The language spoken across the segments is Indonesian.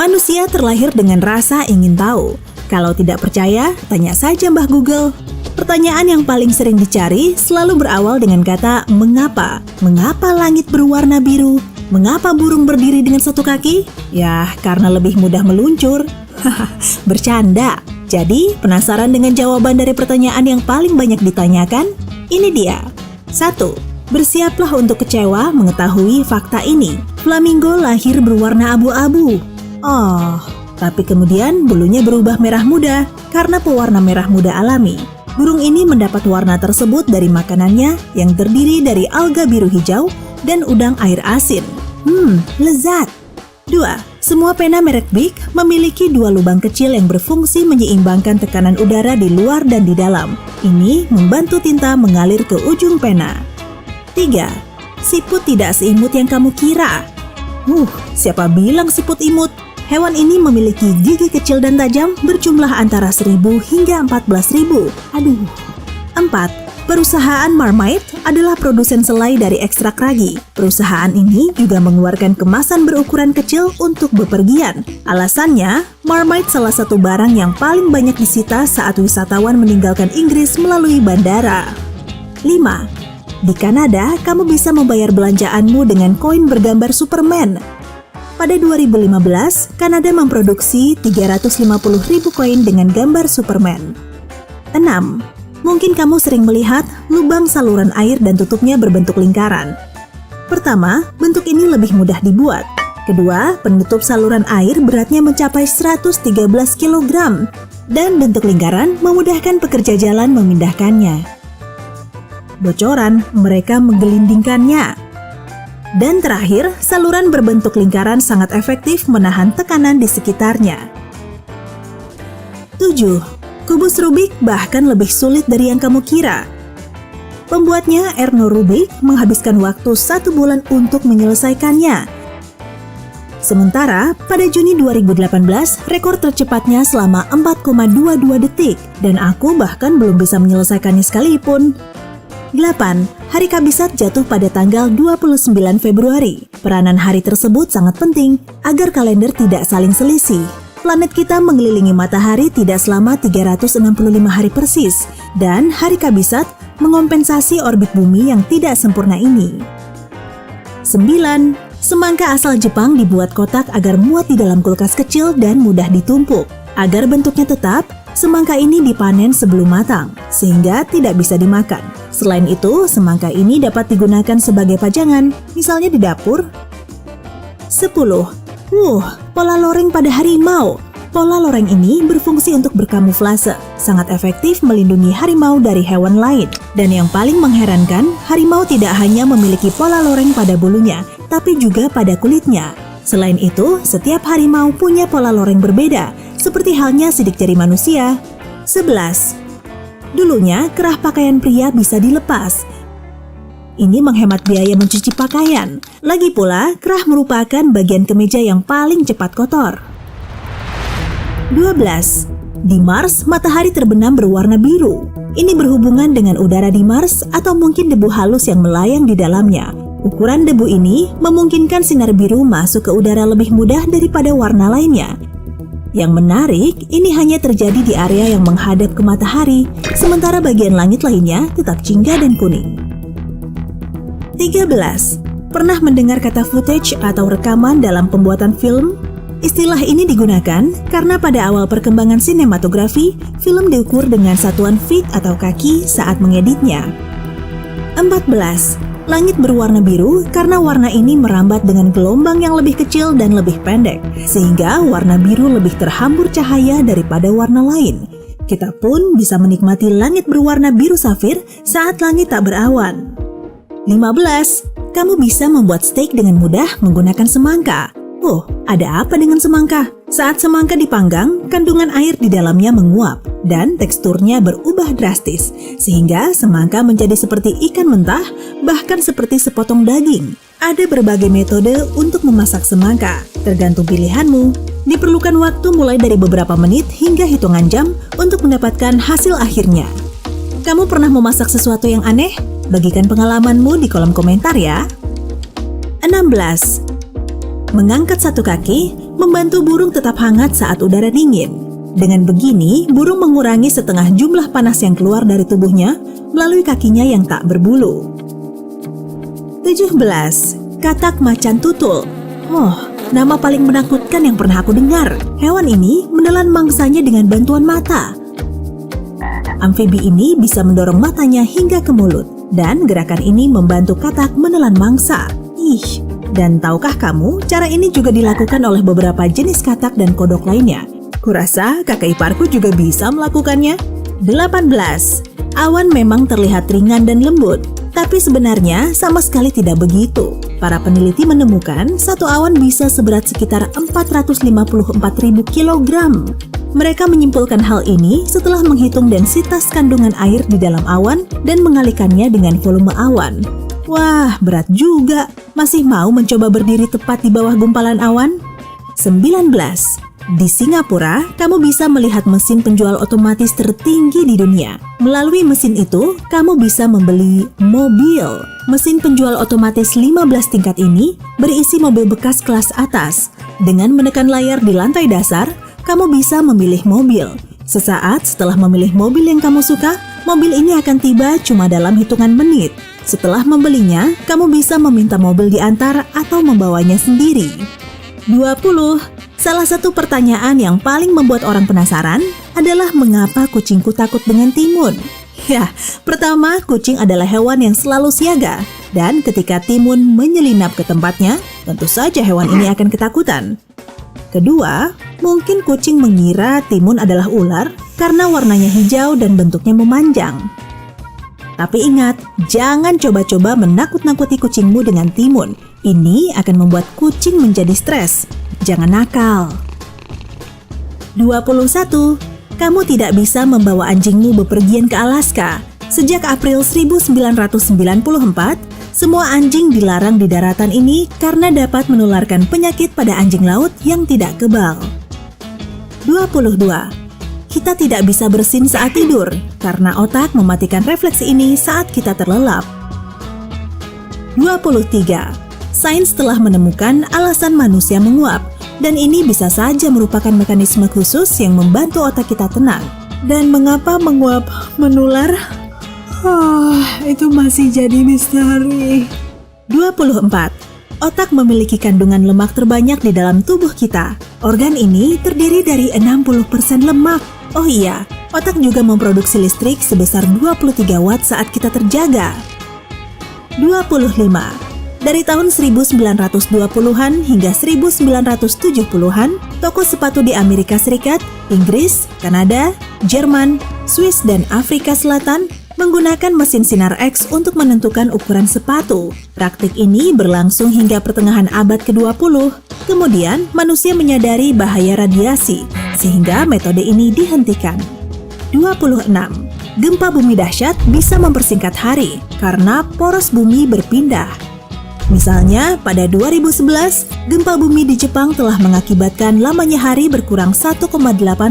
Manusia terlahir dengan rasa ingin tahu. Kalau tidak percaya, tanya saja Mbah Google. Pertanyaan yang paling sering dicari selalu berawal dengan kata mengapa. Mengapa langit berwarna biru? Mengapa burung berdiri dengan satu kaki? Ya, karena lebih mudah meluncur. Bercanda. Jadi, penasaran dengan jawaban dari pertanyaan yang paling banyak ditanyakan? Ini dia. 1. Bersiaplah untuk kecewa mengetahui fakta ini. Flamingo lahir berwarna abu-abu. Oh, tapi kemudian bulunya berubah merah muda karena pewarna merah muda alami. Burung ini mendapat warna tersebut dari makanannya yang terdiri dari alga biru hijau dan udang air asin. Lezat. 2. Semua pena merek Bic memiliki 2 lubang kecil yang berfungsi menyeimbangkan tekanan udara di luar dan di dalam. Ini membantu tinta mengalir ke ujung pena. 3. Siput tidak seimut yang kamu kira. Siapa bilang siput imut? Hewan ini memiliki gigi kecil dan tajam berjumlah antara 1.000 hingga 14.000. 4. Perusahaan Marmite adalah produsen selai dari ekstrak ragi. Perusahaan ini juga mengeluarkan kemasan berukuran kecil untuk bepergian. Alasannya, Marmite salah satu barang yang paling banyak disita saat wisatawan meninggalkan Inggris melalui bandara. 5. Di Kanada, kamu bisa membayar belanjaanmu dengan koin bergambar Superman. Pada 2015, Kanada memproduksi 350.000 koin dengan gambar Superman. 6. Mungkin kamu sering melihat lubang saluran air dan tutupnya berbentuk lingkaran. Pertama, bentuk ini lebih mudah dibuat. Kedua, penutup saluran air beratnya mencapai 113 kg. Dan bentuk lingkaran memudahkan pekerja jalan memindahkannya. Bocoran, mereka menggelindingkannya. Dan terakhir, saluran berbentuk lingkaran sangat efektif menahan tekanan di sekitarnya. 7. Kubus Rubik bahkan lebih sulit dari yang kamu kira. Pembuatnya, Erno Rubik, menghabiskan waktu 1 bulan untuk menyelesaikannya. Sementara, pada Juni 2018, rekor tercepatnya selama 4,22 detik, dan aku bahkan belum bisa menyelesaikannya sekalipun. 8. Hari Kabisat jatuh pada tanggal 29 Februari. Peranan hari tersebut sangat penting agar kalender tidak saling selisih. Planet kita mengelilingi matahari tidak selama 365 hari persis, dan hari Kabisat mengompensasi orbit bumi yang tidak sempurna ini. 9. Semangka asal Jepang dibuat kotak agar muat di dalam kulkas kecil dan mudah ditumpuk. Agar bentuknya tetap, semangka ini dipanen sebelum matang, sehingga tidak bisa dimakan. Selain itu, semangka ini dapat digunakan sebagai pajangan, misalnya di dapur. 10. Pola loreng pada harimau. Pola loreng ini berfungsi untuk berkamuflase, sangat efektif melindungi harimau dari hewan lain. Dan yang paling mengherankan, harimau tidak hanya memiliki pola loreng pada bulunya, tapi juga pada kulitnya. Selain itu, setiap harimau punya pola loreng berbeda, seperti halnya sidik jari manusia. 11. Dulunya, kerah pakaian pria bisa dilepas. Ini menghemat biaya mencuci pakaian. Lagi pula, kerah merupakan bagian kemeja yang paling cepat kotor. 12. Di Mars, matahari terbenam berwarna biru. Ini berhubungan dengan udara di Mars atau mungkin debu halus yang melayang di dalamnya. Ukuran debu ini memungkinkan sinar biru masuk ke udara lebih mudah daripada warna lainnya. Yang menarik, ini hanya terjadi di area yang menghadap ke matahari, sementara bagian langit lainnya tetap jingga dan kuning. 13. Pernah mendengar kata footage atau rekaman dalam pembuatan film? Istilah ini digunakan karena pada awal perkembangan sinematografi, film diukur dengan satuan feet atau kaki saat mengeditnya. 14. Langit berwarna biru karena warna ini merambat dengan gelombang yang lebih kecil dan lebih pendek, sehingga warna biru lebih terhambur cahaya daripada warna lain. Kita pun bisa menikmati langit berwarna biru safir saat langit tak berawan. 15. Kamu bisa membuat steak dengan mudah menggunakan semangka. Ada apa dengan semangka? Saat semangka dipanggang, kandungan air di dalamnya menguap dan teksturnya berubah drastis, sehingga semangka menjadi seperti ikan mentah, bahkan seperti sepotong daging. Ada berbagai metode untuk memasak semangka, tergantung pilihanmu. Diperlukan waktu mulai dari beberapa menit hingga hitungan jam untuk mendapatkan hasil akhirnya. Kamu pernah memasak sesuatu yang aneh? Bagikan pengalamanmu di kolom komentar ya. 16. Mengangkat satu kaki membantu burung tetap hangat saat udara dingin. Dengan begini, burung mengurangi setengah jumlah panas yang keluar dari tubuhnya melalui kakinya yang tak berbulu. 17. Katak macan tutul. Oh, nama paling menakutkan yang pernah aku dengar. Hewan ini menelan mangsanya dengan bantuan mata. Amfibi ini bisa mendorong matanya hingga ke mulut, dan gerakan ini membantu katak menelan mangsa. Dan tahukah kamu, cara ini juga dilakukan oleh beberapa jenis katak dan kodok lainnya. Kurasa kakak iparku juga bisa melakukannya. 18. Awan memang terlihat ringan dan lembut, tapi sebenarnya sama sekali tidak begitu. Para peneliti menemukan satu awan bisa seberat sekitar 454.000 kilogram. Mereka menyimpulkan hal ini setelah menghitung densitas kandungan air di dalam awan dan mengalikannya dengan volume awan. Wah, berat juga. Masih mau mencoba berdiri tepat di bawah gumpalan awan? 19. Di Singapura, kamu bisa melihat mesin penjual otomatis tertinggi di dunia. Melalui mesin itu, kamu bisa membeli mobil. Mesin penjual otomatis 15 tingkat ini berisi mobil bekas kelas atas. Dengan menekan layar di lantai dasar, kamu bisa memilih mobil. Sesaat setelah memilih mobil yang kamu suka, mobil ini akan tiba cuma dalam hitungan menit. Setelah membelinya, kamu bisa meminta mobil diantar atau membawanya sendiri. 20. Salah satu pertanyaan yang paling membuat orang penasaran adalah mengapa kucingku takut dengan timun. Ya, pertama, kucing adalah hewan yang selalu siaga. Dan ketika timun menyelinap ke tempatnya, tentu saja hewan ini akan ketakutan. Kedua, mungkin kucing mengira timun adalah ular karena warnanya hijau dan bentuknya memanjang. Tapi ingat, jangan coba-coba menakut-nakuti kucingmu dengan timun. Ini akan membuat kucing menjadi stres. Jangan nakal. 21. Kamu tidak bisa membawa anjingmu bepergian ke Alaska. Sejak April 1994, semua anjing dilarang di daratan ini karena dapat menularkan penyakit pada anjing laut yang tidak kebal. 22. Kita tidak bisa bersin saat tidur karena otak mematikan refleks ini saat kita terlelap. 23. Sains telah menemukan alasan manusia menguap, dan ini bisa saja merupakan mekanisme khusus yang membantu otak kita tenang. Dan mengapa menguap menular? Itu masih jadi misteri. 24. Otak memiliki kandungan lemak terbanyak di dalam tubuh kita. Organ ini terdiri dari 60% lemak. Oh iya, otak juga memproduksi listrik sebesar 23 watt saat kita terjaga. 25. Dari tahun 1920-an hingga 1970-an, toko sepatu di Amerika Serikat, Inggris, Kanada, Jerman, Swiss, dan Afrika Selatan menggunakan mesin sinar X untuk menentukan ukuran sepatu. Praktik ini berlangsung hingga pertengahan abad ke-20. Kemudian, manusia menyadari bahaya radiasi, sehingga metode ini dihentikan. 26. Gempa bumi dahsyat bisa mempersingkat hari karena poros bumi berpindah. Misalnya, pada 2011, gempa bumi di Jepang telah mengakibatkan lamanya hari berkurang 1,8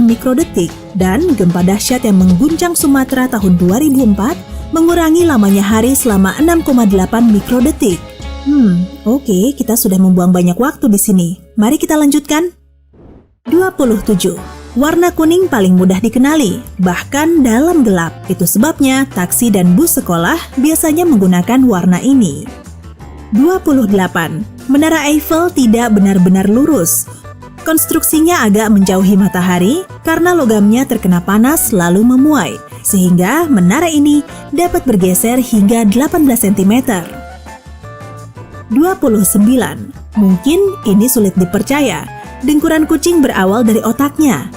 mikrodetik, dan gempa dahsyat yang mengguncang Sumatera tahun 2004 mengurangi lamanya hari selama 6,8 mikrodetik. Oke, kita sudah membuang banyak waktu di sini. Mari kita lanjutkan. 27. Warna kuning paling mudah dikenali, bahkan dalam gelap. Itu sebabnya taksi dan bus sekolah biasanya menggunakan warna ini. 28. Menara Eiffel tidak benar-benar lurus. Konstruksinya agak menjauhi matahari karena logamnya terkena panas lalu memuai, sehingga menara ini dapat bergeser hingga 18 cm. 29. Mungkin ini sulit dipercaya. Dengkuran kucing berawal dari otaknya.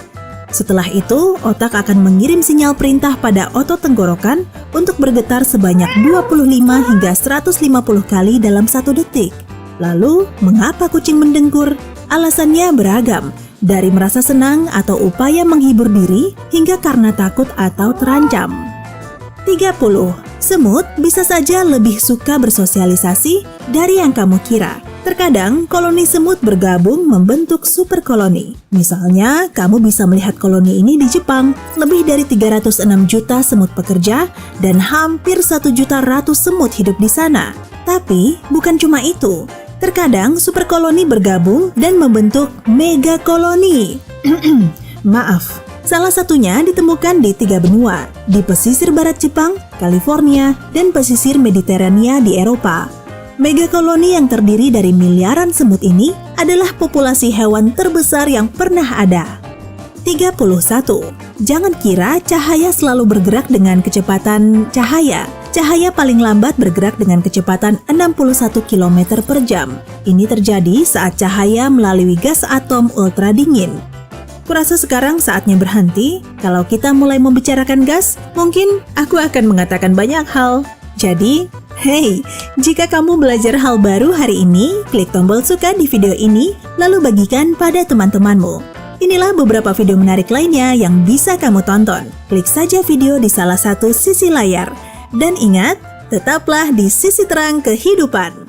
Setelah itu, otak akan mengirim sinyal perintah pada otot tenggorokan untuk bergetar sebanyak 25 hingga 150 kali dalam 1 detik. Lalu, mengapa kucing mendengkur? Alasannya beragam, dari merasa senang atau upaya menghibur diri hingga karena takut atau terancam. 30. Semut bisa saja lebih suka bersosialisasi dari yang kamu kira. Terkadang, koloni semut bergabung membentuk super koloni. Misalnya, kamu bisa melihat koloni ini di Jepang. Lebih dari 306 juta semut pekerja dan hampir 1 juta ratu semut hidup di sana. Tapi, bukan cuma itu. Terkadang superkoloni bergabung dan membentuk megakoloni. Maaf, salah satunya ditemukan di 3 benua, di pesisir barat Jepang, California, dan pesisir Mediterania di Eropa. Megakoloni yang terdiri dari miliaran semut ini adalah populasi hewan terbesar yang pernah ada. 31. Jangan kira cahaya selalu bergerak dengan kecepatan cahaya. Cahaya paling lambat bergerak dengan kecepatan 61 km per jam. Ini terjadi saat cahaya melalui gas atom ultra dingin. Kurasa sekarang saatnya berhenti. Kalau kita mulai membicarakan gas, mungkin aku akan mengatakan banyak hal. Jadi, hey, jika kamu belajar hal baru hari ini, klik tombol suka di video ini, lalu bagikan pada teman-temanmu. Inilah beberapa video menarik lainnya yang bisa kamu tonton. Klik saja video di salah satu sisi layar. Dan ingat, tetaplah di sisi terang kehidupan.